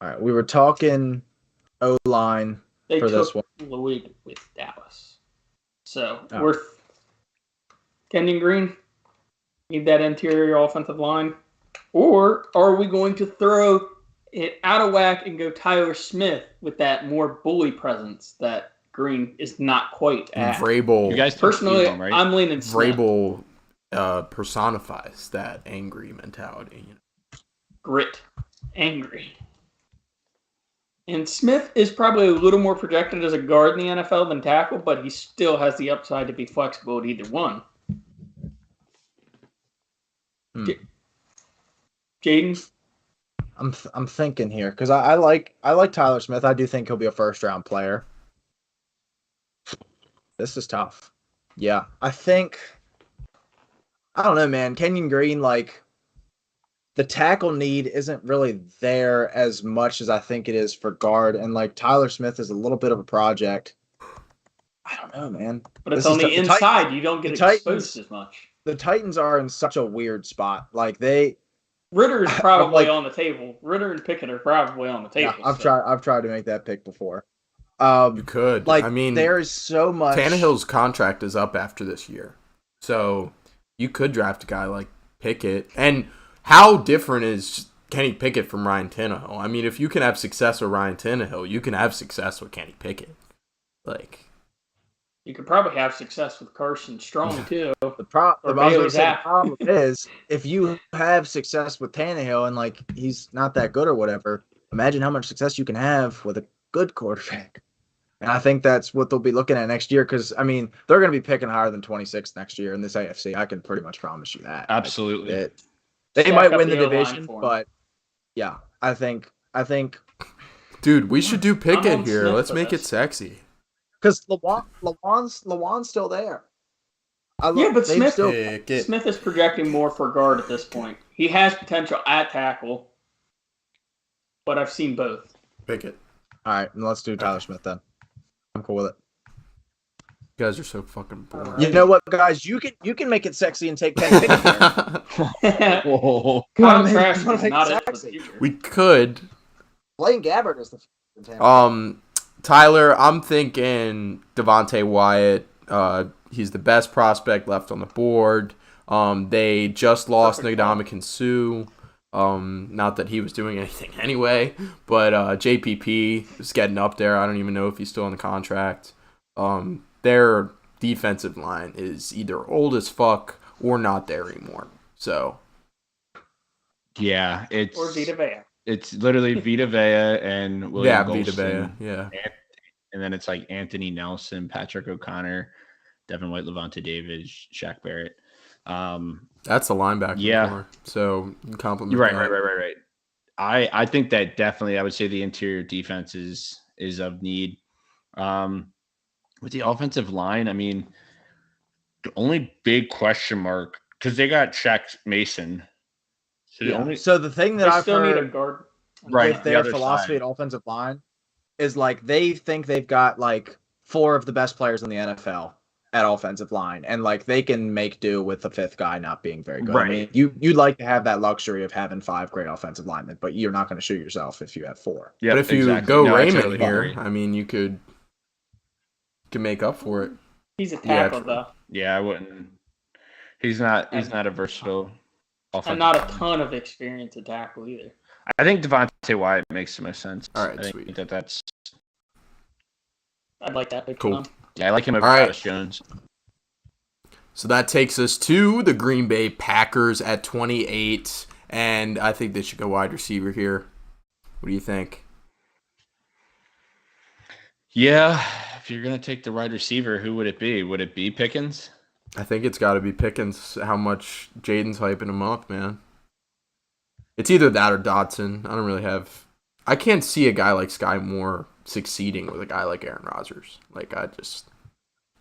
All right, we were talking O-line They for this took one. Lloyd with Dallas. So Oh. we're Kenyon Green. Need that interior offensive line. Or are we going to throw it out of whack and go Tyler Smith with that more bully presence that Green is not quite at? Vrabel. You guys took Personally, Elam, right? I'm leaning Smith. Vrabel personifies that angry mentality. Grit. Angry. And Smith is probably a little more projected as a guard in the NFL than tackle, but he still has the upside to be flexible at either one. Jaden? I'm thinking here because I like Tyler Smith. I do think he'll be a first round player. This is tough. Yeah, I don't know, man. Kenyon Green, like the tackle need isn't really there as much as I think it is for guard, and like Tyler Smith is a little bit of a project. I don't know, man. But it's This on is the the inside. You don't get the Titans- exposed as much. The Titans are in such a weird spot. Like Ritter is probably like- on the table. Ritter and Pickett are probably on the table. yeah, I've tried to make that pick before. You could. Like, I mean, there is so much. Tannehill's contract is up after this year. So you could draft a guy like Pickett. And how different is Kenny Pickett from Ryan Tannehill? I mean, if you can have success with Ryan Tannehill, you can have success with Kenny Pickett. Like, You could probably have success with Carson Strong, too. The problem Bailey is, if you have success with Tannehill and like he's not that good or whatever, imagine how much success you can have with a good quarterback. And I think that's what they'll be looking at next year because I mean they're going to be picking higher than 26 next year in this AFC. I can pretty much promise you that. Absolutely. They Stack might up win the the O-line division, for 'em. but yeah, I think dude, we should do I'm Pickett on here. Smith Let's for make it this. sexy. because Lawan's still there. Yeah, but they've Smith- still, Pickett. Smith is projecting more for guard at this point. He has potential at tackle, but I've seen both. Pickett. all right. Let's do Tyler Smith then. I'm cool with it. You guys are so fucking boring. You know what, guys? You can make it sexy and take Kenny Pickett there. Whoa. Kyle make- Trask you wanna is make not it it for the sexy. future. We could. Blaine Gabbert is the Tyler, I'm thinking Devontae Wyatt. He's the best prospect left on the board. They just lost Ndamukong Suh. Not that he was doing anything anyway, but JPP is getting up there. I don't even know if he's still on the contract. Their defensive line is either old as fuck or not there anymore. So Yeah, it's Or Vita Vea. It's literally Vita Vea and William Vita Golston. Vea, yeah. And then it's like Anthony Nelson, Patrick O'Connor, Devin White, Levante David, Shaq Barrett. That's the linebacker. Yeah. core. So you can compliment. Right. that. I think that definitely I would say the interior defense is of need. With the offensive line, I mean, the only big question mark because they got Shaq Mason. So the only So the thing that They I've still need a heard guard. right with the their other philosophy side. at offensive line is like they think they've got like 4 of the best players in the NFL at offensive line, and like they can make do with the 5th guy not being very good. I Right. mean, you'd like to have that luxury of having 5 great offensive linemen, but you're not going to shoot yourself if you have 4. Yep, But if you exactly. go No, I Raymond totally here, agree. I mean, you could make up for it. He's a Yeah, tackle, true. though. Yeah, I wouldn't. He's not a versatile. And offensive not a lineman. ton of experience at tackle either. I think Devontae Wyatt makes the most sense. All right, I think sweet. that's. I'd like that pick Cool. for them. Yeah, I like him over All right. Travis Jones. So that takes us to the Green Bay Packers at 28, and I think they should go wide receiver here. What do you think? Yeah, if you're gonna take the wide receiver, who would it be? Would it be Pickens? I think it's got to be Pickens. How much Jaden's hyping him up, man. It's either that or Dotson. I don't really have. I can't see a guy like Sky Moore succeeding with a guy like Aaron Rodgers. Like I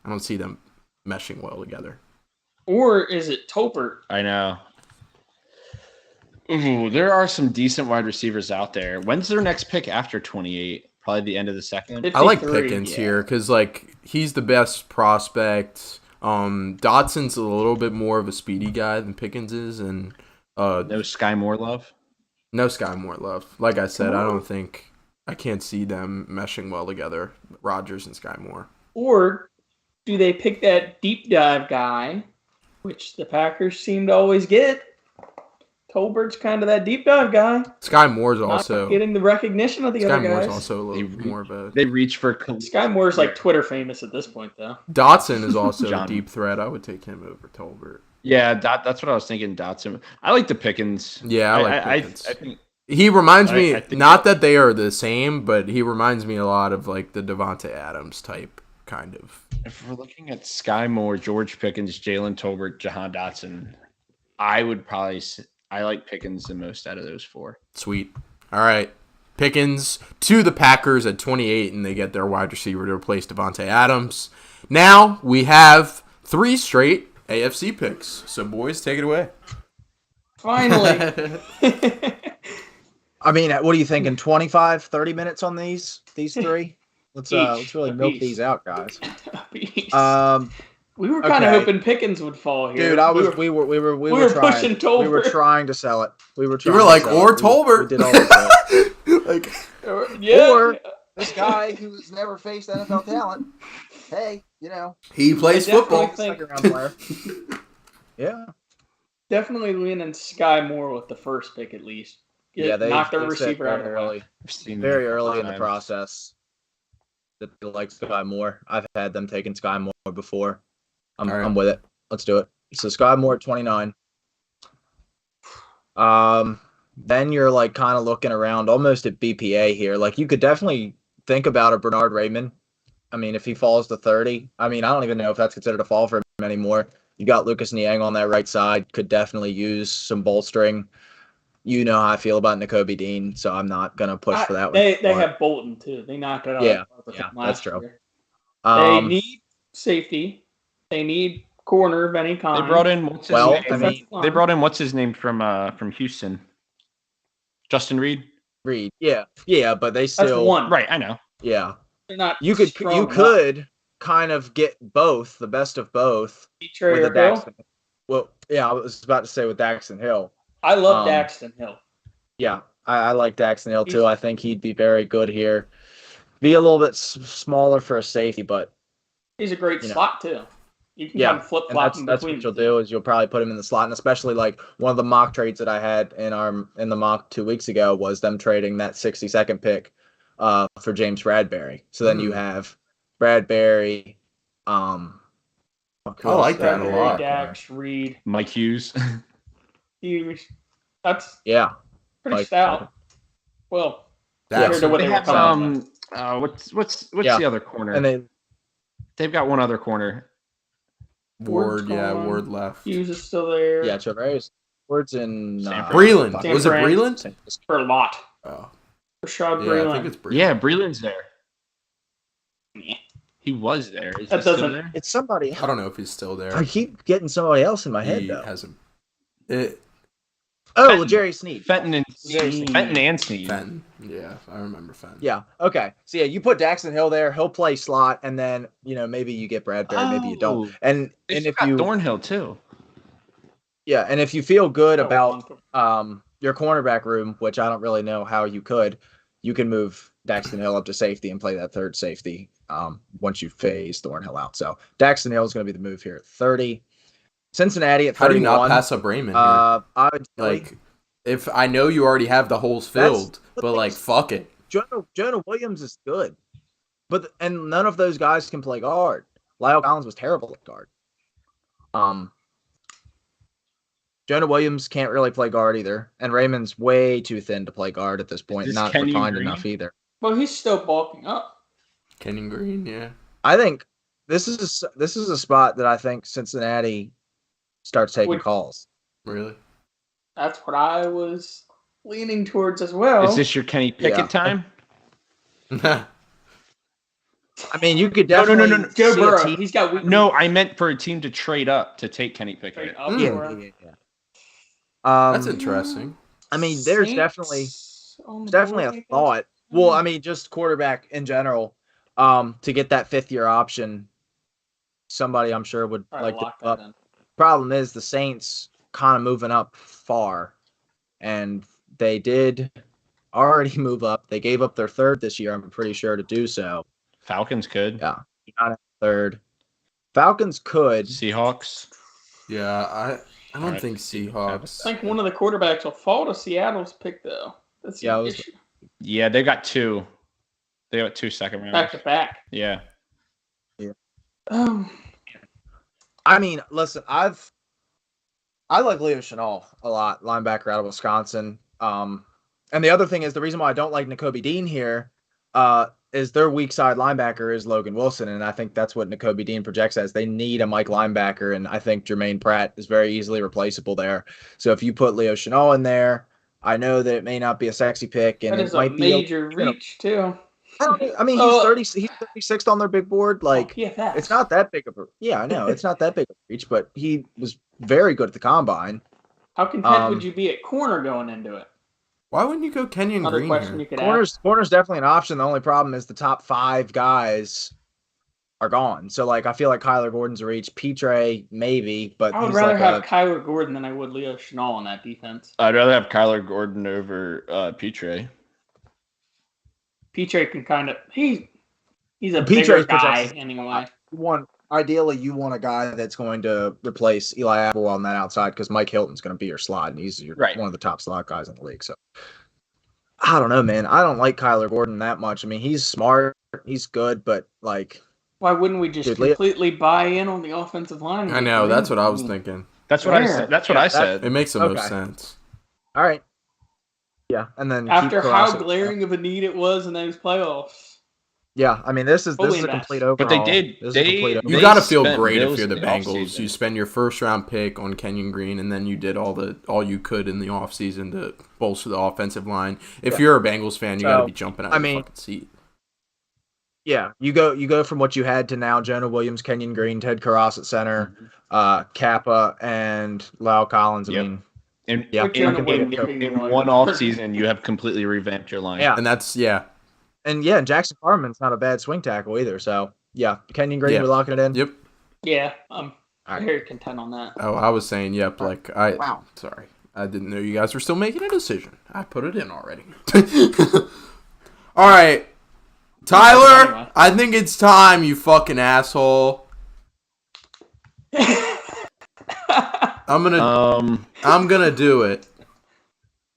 don't see them meshing well together. Or is it Tolbert? I know. Ooh, there are some decent wide receivers out there. When's their next pick after 28? Probably the end of the second. I like 53, Pickens yeah. here because like he's the best prospect. Dotson's a little bit more of a speedy guy than Pickens is, and No Sky Moore love. no Sky Moore love. Like I said, I can't see them meshing well together. Rodgers and Sky Moore. Or do they pick that deep dive guy, which the Packers seem to always get? Tolbert's kind of that deep dive guy. Sky Moore's Not also getting the recognition of the Sky other Moore's guys. also a little more of a. They reach for Sky Moore's like Twitter famous at this point, though. Dotson is also John. a deep threat. I would take him over Tolbert. Yeah, that's what I was thinking. Dotson. I like the Pickens. Yeah, I like Pickens. I think He reminds me, I think not that they are the same, but he reminds me a lot of like the Devontae Adams type, kind of. if we're looking at Sky Moore, George Pickens, Jalen Tolbert, Jahan Dotson, I would probably. I like Pickens the most out of those 4. Sweet. All right. Pickens to the Packers at 28, and they get their wide receiver to replace Devontae Adams. Now we have 3 straight AFC picks. So, boys, take it away. Finally. I mean, what are you thinking? 25, 30 minutes on these 3? Let's Each really a milk piece. these out, guys. Beast. We were kind of okay. hoping Pickens would fall here. Dude, we were trying. pushing Tolbert. We were trying to sell it. We were You trying were to like, sell or it. Tolbert. We did all we could. Like, Yeah. Or this guy who's never faced NFL talent. Hey, you know, he plays I definitely football. think- second round player. Yeah. Definitely leaning Sky Moore with the first pick at least. They knock their said receiver out of very the way. early. I've seen Very that a couple early in the times. process that they like Sky Moore. I've had them taking Sky Moore before. All right. I'm with it. Let's do it. So Sky Moore at 29. Then you're like kind of looking around almost at BPA here. Like you could definitely think about a Bernard Raymond. I mean, if he falls to 30, I mean, I don't even know if that's considered a fall for him anymore. You got Lucas Niang on that right side. Could definitely use some bolstering. You know how I feel about Nakobe Dean, so I'm not gonna push for that one. They have Bolton too. They knocked it out. Yeah, with yeah, him that's last true. year. They Um, need safety. They need corner of any kind. They brought in what's his Well, name? I mean, They brought in what's his name from Houston? Justin Reed. Reed, yeah, but they That's still, one. Right, I know. yeah. They're not. You could strong enough. kind of get both, the best of both Trey with or a Hill. Daxton. Well, yeah, I was about to say with Daxton Hill. I love Um, Daxton Hill. Yeah, I like Daxton Hill too. I think he'd be very good here. Be a little bit smaller for a safety, but He's a great you know. slot too. You can yeah, kind of flip and flop that's what you'll do is you'll probably put him in the slot, and especially like one of the mock trades that I had in the mock 2 weeks ago was them trading that 62nd pick for James Bradbury. So then you have Bradbury. I like that a lot. Dax, Reed, Mike Hughes. Hughes. That's Yeah, pretty like- stout. Well, That's compared to what They they were have coming with. what's Yeah. the other corner? and They've got one other corner. Ward, gone. Ward left. Hughes is still there. yeah, Travarius Words in Breland. San Was it Fran. Breland? For a lot. Oh, Rashad yeah, I Breeland. think it's Breland. Yeah, Breland's there. Yeah. He was there. Is That he still doesn't- there? It's somebody. I don't know if he's still there. I keep getting somebody else in my head He though. hasn't. Oh, Fenton. Jerry Sneed. Fenton and Sneed. Fenton and Sneed. Fenton. Yeah, I remember Fenton. Yeah. Okay. So yeah, you put Daxton Hill there. He'll play slot, and then maybe you get Bradbury, maybe you don't. Oh. And They've if got you Thornhill too. yeah, and if you feel good Oh, about your cornerback room, which I don't really know how you can move Daxton Hill up to safety and play that third safety once you phase Thornhill out. So Daxton Hill is going to be the move here at 30. Cincinnati at 31. How do you not pass up Raymond here? I would Like, if I know you already have the holes filled, but like, fuck it. Jonah Williams is good, and none of those guys can play guard. Lyle Collins was terrible at guard. Jonah Williams can't really play guard either, and Raymond's way too thin to play guard at this point. Is this Not Kenyon refined Green? enough either. Well, he's still bulking up. Kenyon Green, yeah. I think this is a spot that I think Cincinnati starts taking calls. Really? That's what I was leaning towards as well. Is this your Kenny Pickett Yeah. time? I mean, you could No, definitely Joe see a Burrow? team- He's got weak. No, I meant for a team to trade up to take Kenny Pickett. Up Yeah. for him. That's interesting. I mean, there's Saints definitely on the definitely board, I a guess. thought. Well, I mean, just quarterback in general. To get that 5th-year option, somebody I'm sure would All right, like to lock up. that in. Problem is the Saints kind of moving up far, and they did already move up. They gave up their 3rd this year, I'm pretty sure, to do so. Falcons could. Yeah, not a 3rd. Falcons could. Seahawks. Yeah, I don't Alright. think Seahawks. I think one of the quarterbacks will fall to Seattle's pick though. That's the Yeah, it was- issue. Yeah, they got 2. They got 2 second rounds. Back to back. Yeah. I mean, listen, I like Leo Chenal a lot, linebacker out of Wisconsin. And the other thing is the reason why I don't like Nakobe Dean here is their weak side linebacker is Logan Wilson, and I think that's what Nakobe Dean projects as. They need a Mike linebacker, and I think Jermaine Pratt is very easily replaceable there. So if you put Leo Chenal in there, I know that it may not be a sexy pick, and That it is a might major be reach too. I mean, he's 36th on their big board. Like, PFF. it's not that big of a I know it's not that big of a reach, but he was very good at the combine. How content would you be at corner going into it? Why wouldn't you go Kenyon Another Green question here? you could ask. Corner's definitely an option. The only problem is the top 5 guys are gone. So, like, I feel like Kyler Gordon's a reach. Petre, maybe, but I would he's rather like have Kyler Gordon than I would Leo Chenal on that defense. I'd rather have Kyler Gordon over Petre. Petre can kind of he's a Petre's bigger guy projected- anyway. Ideally, you want a guy that's going to replace Eli Apple on that outside because Mike Hilton's going to be your slot, and he's one of the top slot guys in the league. So, I don't know, man. I don't like Kyler Gordon that much. I mean, he's smart, he's good, but like, Why wouldn't we just completely buy in on the offensive line? I know, that's what I was thinking. That's what I said. That's what I said. It makes the most sense. All right. Yeah, and then after how glaring of a need it was in those playoffs. Yeah, I mean this is a complete overhaul. But they did. You got to feel great if you're the Bengals. Offseason. You spend your first round pick on Kenyon Green, and then you did all you could in the offseason to bolster the offensive line. If you're a Bengals fan, you got to be jumping out of the fucking seat. Yeah, you go from what you had to now: Jonah Williams, Kenyon Green, Ted Karras at center, Kappa, and Lau Collins. I mean, in one offseason, you have completely revamped your line. Yeah, and that's And Jackson Carman's not a bad swing tackle either. So yeah, Kenyon Green, we're locking it in. Yep. Yeah, I'm very content on that. Oh, I was saying yep. Wow. Sorry, I didn't know you guys were still making a decision. I put it in already. All right, Tyler. Anyway. I think it's time. You fucking asshole. I'm gonna do it.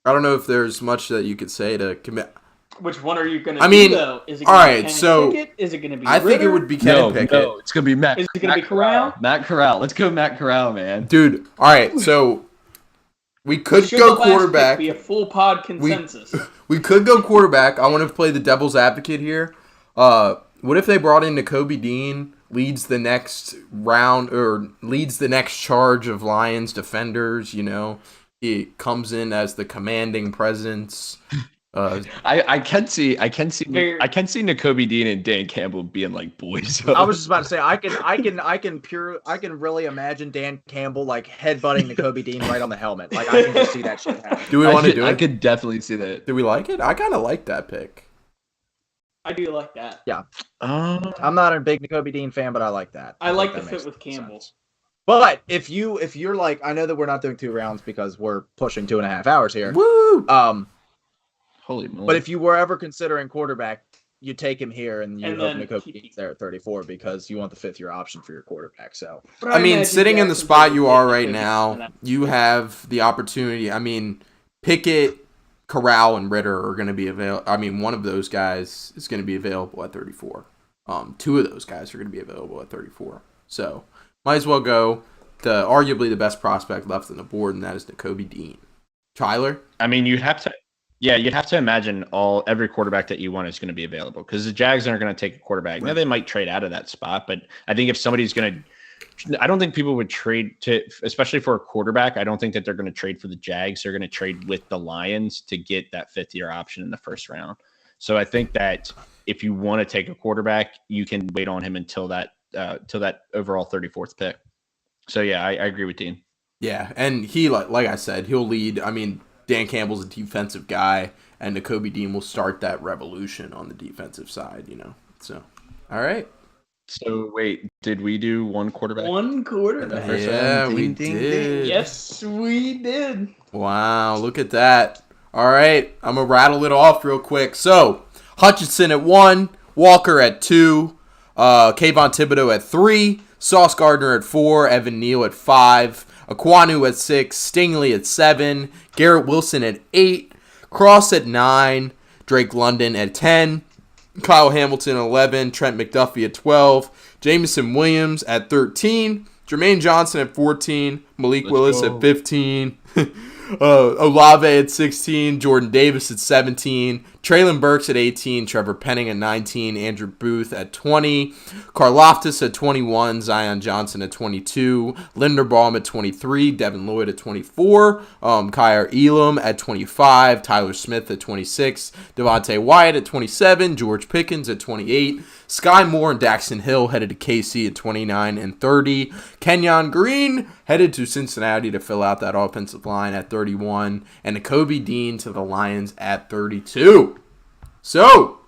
I don't know if there's much that you could say to commit. Which one are you going to do, though? Is it going to be Kenny Pickett? Is it going to be I think it would be Kenny Pickett. No, it's going to be Matt. Is it going to be Corral? Matt Corral. Let's go Matt Corral, man. Dude, all right, so we could go quarterback. Be a full pod consensus. We could go quarterback. I want to play the devil's advocate here. What if they brought in Nakobe Dean, leads the next round, or leads the next charge of Lions defenders, He comes in as the commanding presence. I can see Nakobe Dean and Dan Campbell being like boys. I was just about to say I can really imagine Dan Campbell like headbutting Nakobe Dean right on the helmet. Like I can just see that shit happen. Do we want to do it? I could definitely see that. Do we like it? I kind of like that pick. I do like that. Yeah. I'm not a big Nakobe Dean fan, but I like that. I like the fit with Campbell. Sense. But if you're like, I know that we're not doing 2 rounds because we're pushing 2.5 hours here. Woo! Holy moly. But if you were ever considering quarterback, you take him here and you hope Nakobe Dean's there at 34 because you want the 5th-year option for your quarterback. So I mean, sitting in the spot you are right now, you have the opportunity. I mean, Pickett, Corral, and Ritter are going to be available. I mean, one of those guys is going to be available at 34. 2 of those guys are going to be available at 34. So might as well go to arguably the best prospect left on the board, and that is Nakobe Dean. Tyler? I mean, you'd have to imagine every quarterback that you want is going to be available because the Jags aren't going to take a quarterback. Right. Now they might trade out of that spot, but I think if somebody's going to, I don't think people would trade especially for a quarterback. I don't think that they're going to trade for the Jags. They're going to trade with the Lions to get that 5th-year option in the first round. So I think that if you want to take a quarterback, you can wait on him until that overall 34th pick. So yeah, I agree with Dean. Yeah, and he like I said, he'll lead. I mean, Dan Campbell's a defensive guy, and Nakobe Dean will start that revolution on the defensive side, So, all right. So, wait, did we do one quarterback? One quarterback. Yeah, we did. Yes, we did. Wow, look at that. All right, I'm going to rattle it off real quick. So, Hutchinson at 1, Walker at 2, Kayvon Thibodeau at 3, Sauce Gardner at 4, Evan Neal at 5, Aquanu at 6, Stingley at 7, Garrett Wilson at 8, Cross at 9, Drake London at 10, Kyle Hamilton at 11, Trent McDuffie at 12, Jameson Williams at 13, Jermaine Johnson at 14, Malik Willis at 15, Olave at 16, Jordan Davis at 17, Traylon Burks at 18, Trevor Penning at 19, Andrew Booth at 20, Karlaftis at 21, Zion Johnson at 22, Linderbaum at 23, Devin Lloyd at 24, Kyer Elam at 25, Tyler Smith at 26, Devontae Wyatt at 27, George Pickens at 28, Sky Moore and Daxton Hill headed to KC at 29 and 30. Kenyon Green headed to Cincinnati to fill out that offensive line at 31. And Nakobe Dean to the Lions at 32. So,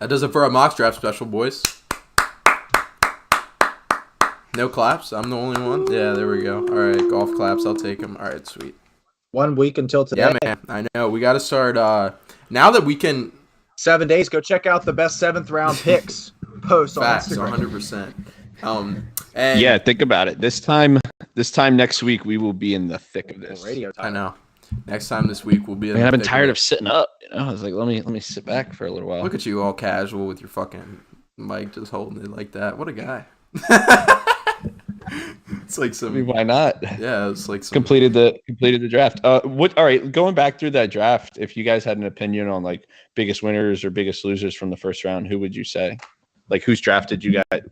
that does it for our mock draft special, boys. No claps? I'm the only one? Yeah, there we go. All right, golf claps. I'll take them. All right, sweet. 1 week until today. Yeah, man. I know. We got to start. Now that we can... 7 days. Go check out the best 7th round picks post on Facts, Instagram. 100%. And Yeah, think about it. This time next week, we will be in the thick of this. Radio time. I know. Next time this week we'll be. I mean, I've been tired of sitting up. I was like, let me sit back for a little while. Look at you, all casual with your fucking mic, just holding it like that. What a guy. It's like I mean, why not? Yeah, it's like completed the draft. All right, going back through that draft, if you guys had an opinion on like biggest winners or biggest losers from the first round, who would you say? Like, who's drafted you got?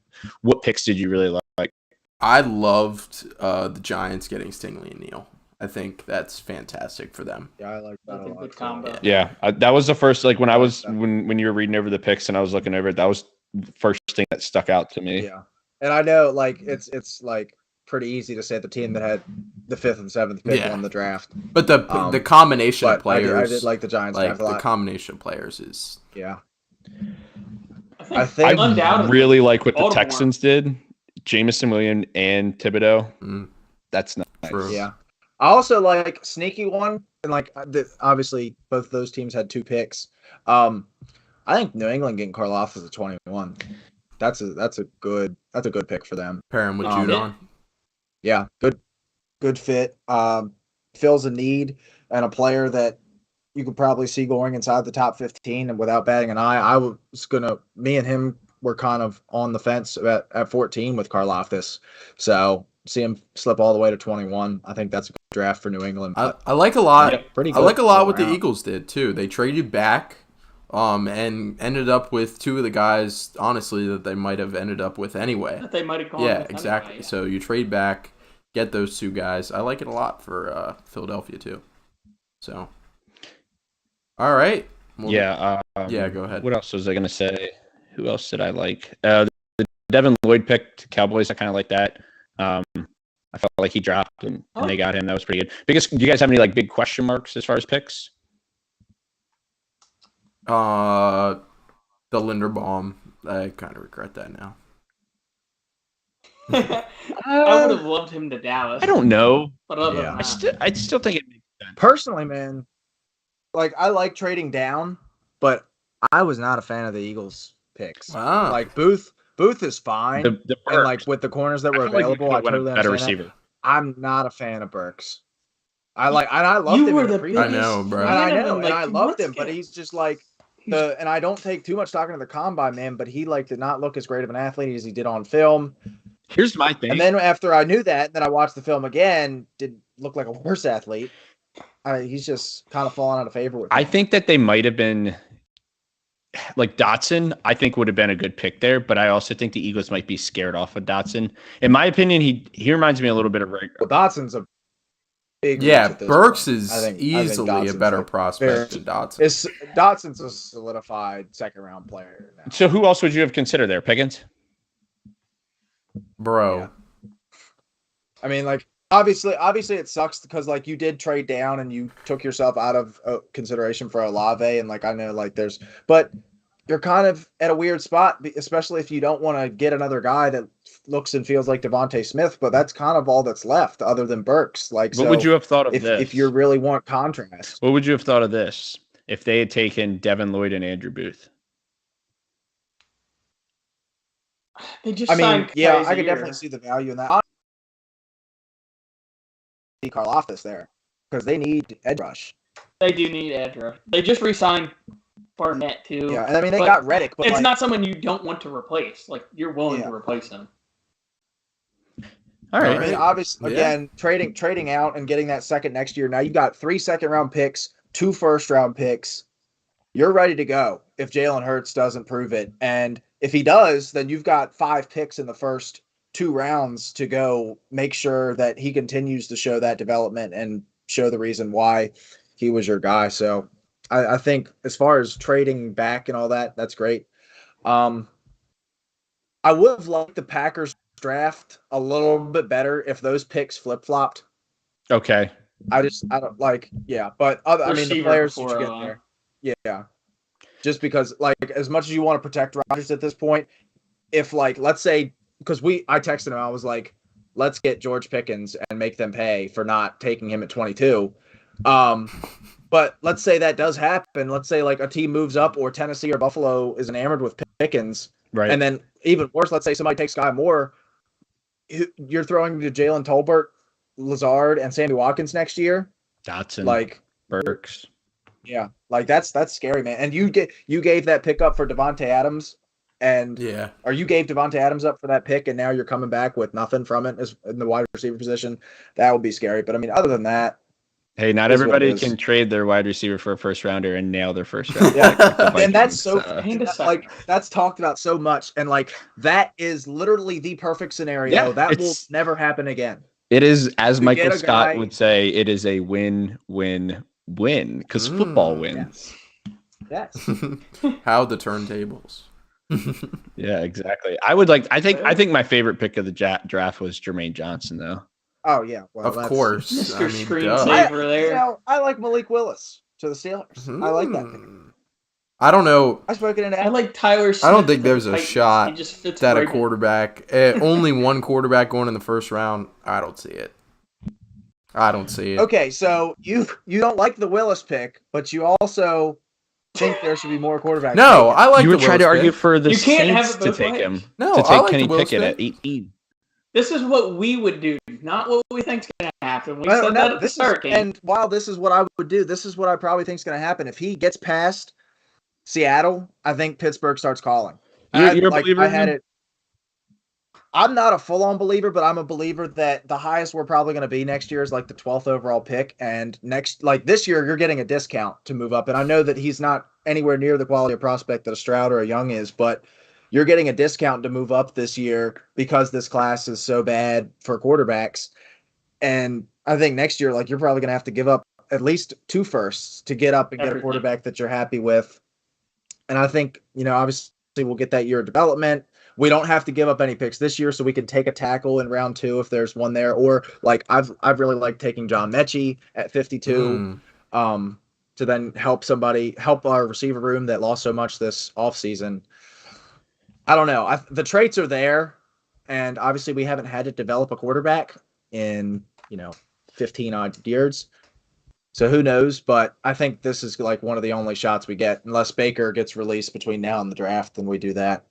What picks did you really like? I loved the Giants getting Stingley and Neal. I think that's fantastic for them. Yeah, I like that That's a a lot. good combo. Yeah, that was the first, like, when you were reading over the picks and I was looking over it, that was the first thing that stuck out to me. Yeah, and I know like it's like pretty easy to say the team that had the 5th and 7th pick won the draft. But the combination of players, I did like the Giants like draft a lot. the combination of players is I think I undoubtedly really like what the Baltimore. Texans did. Jamison Williams and Thibodeau. That's nice. True. Yeah. I also like sneaky one, and like obviously both those teams had 2 picks. I think New England getting Karlaftis at 21. That's a good pick for them. Pair him with Um, Judon. Yeah, good fit. Fills a need and a player that you could probably see going inside the top 15 and without batting an eye. Me and him were kind of on the fence at 14 with Karlaftis. So see him slip all the way to 21. I think that's a good draft for New England. I like a lot. Pretty I good like a lot all what the around. Eagles did too. They traded back, and ended up with 2 of the guys, honestly, that they might have ended up with anyway. That they might have gone Yeah, with exactly. anyway. So you trade back, get those 2 guys. I like it a lot for Philadelphia too. So, all right. Well, Yeah. Yeah, go ahead. What else was I going to say? Who else did I like? The Devin Lloyd pick to Cowboys. I kind of like that. I felt like he dropped and they got him. That was pretty good. Do you guys have any like big question marks as far as picks? The Linderbaum. I kind of regret that now. I would have loved him to Dallas. I don't know. But other Yeah. than I still think it makes sense. Personally, man, like I like trading down, but I was not a fan of the Eagles picks. Wow. Like Booth is fine. The And like with the corners that were available, I totally better understand that. receiver. I'm not a fan of Burks. I loved You him were in the the previous. I know, bro. And I fan of know, him, and like, I loved him, let's but get- he's just like and I don't take too much talking to the combine, man, but he like did not look as great of an athlete as he did on film. Here's my thing. And then after I knew that, then I watched the film again, did look like a worse athlete. He's just kind of fallen out of favor with me. I think that they might have been like Dotson. I think would have been a good pick there, but I also think the Eagles might be scared off of Dotson. In my opinion, he reminds me a little bit of Well, Dotson's a big Yeah, reach at this Burks point. is I think easily a Dotson's better the- prospect than Dotson. Dotson's a solidified 2nd round player now. So who else would you have considered there? Pickens? Bro. Yeah. I mean, like obviously it sucks because like you did trade down and you took yourself out of consideration for Olave, and like I know like but you're kind of at a weird spot, especially if you don't want to get another guy that looks and feels like Devontae Smith, but that's kind of all that's left other than Burks. Like, What would you have thought of this? if you really want contrast? What would you have thought of this if they had taken Devin Lloyd and Andrew Booth? They just I mean, signed yeah, Kaiser. I could definitely see the value in that. See Karlaftis there because they need edge rush. They do need edge rush. They just re-signed Barnett too. Yeah, and I mean they But got Reddick, but it's like, not someone you don't want to replace. Like you're willing Yeah. to replace him. All I right. mean, obviously, Yeah. again, trading out and getting that second next year. Now you got 3 second round picks, 2 first round picks. you're ready to go if Jalen Hurts doesn't prove it. And if he does, then you've got 5 picks in the first 2 rounds to go make sure that he continues to show that development and show the reason why he was your guy. So I think as far as trading back and all that, that's great. I would have liked the Packers draft a little bit better if those picks flip-flopped. Okay. I don't like, yeah, but the players that you get there. Yeah. Just because, like, as much as you want to protect Rodgers at this point, if, like, let's say, because I texted him, I was like, let's get George Pickens and make them pay for not taking him at 22. But let's say that does happen. Let's say, like, a team moves up or Tennessee or Buffalo is enamored with Pickens. Right. And then, even worse, let's say somebody takes Sky Moore. You're throwing to Jalen Tolbert, Lazard, and Sammy Watkins next year. Dotson. Like, Burks. Yeah, like that's scary, man. And you gave that pick up for Devontae Adams, or you gave Devontae Adams up for that pick, and now you're coming back with nothing from it as in the wide receiver position. That would be scary. But I mean, other than that, hey, not everybody can trade their wide receiver for a first rounder and nail their first round. Yeah, and that's like that's talked about so much, and like that is literally the perfect scenario. Yeah, that will never happen again. It is, as Michael Scott would say, it is a win-win-win because football wins. Yes. How the turntables. Yeah, exactly. I think my favorite pick of the draft was Jermaine Johnson, though. Oh yeah, well, of course. Mr. Screensaver there. I like Malik Willis to the Steelers. I like that pick. I don't know. I like Tyler Smith. I don't think there's a shot that a quarterback, only one quarterback going in the first round. I don't see it. Okay, so you don't like the Willis pick, but you also think there should be more quarterbacks. No, I like. You would try to argue for the Saints to take him. No, to take I like Kenny Pickett Pickett at 18. This is what we would do, not what we think's going to happen. We said that at the start. And while this is what I would do, this is what I probably think is going to happen. If he gets past Seattle, I think Pittsburgh starts calling. You're a believer? I'm not a full-on believer, but I'm a believer that the highest we're probably going to be next year is like the 12th overall pick. And this year, you're getting a discount to move up. And I know that he's not anywhere near the quality of prospect that a Stroud or a Young is, but you're getting a discount to move up this year because this class is so bad for quarterbacks. And I think next year, like, you're probably going to have to give up at least 2 firsts to get up and get a quarterback that you're happy with. And I think, obviously we'll get that year of development. We don't have to give up any picks this year, so we can take a tackle in round 2 if there's one there. Or like I've really liked taking John Mechie at 52 to then help our receiver room that lost so much this offseason. I don't know. The traits are there, and obviously we haven't had to develop a quarterback in 15 odd years. So who knows? But I think this is like one of the only shots we get, unless Baker gets released between now and the draft, then we do that.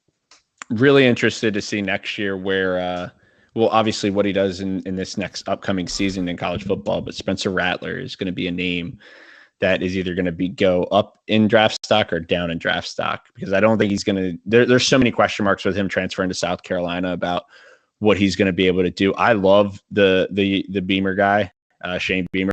Really interested to see next year where, obviously what he does in this next upcoming season in college football, but Spencer Rattler is going to be a name that is either going to go up in draft stock or down in draft stock, because I don't think he's going to, there's so many question marks with him transferring to South Carolina about what he's going to be able to do. I love the Beamer guy, Shane Beamer.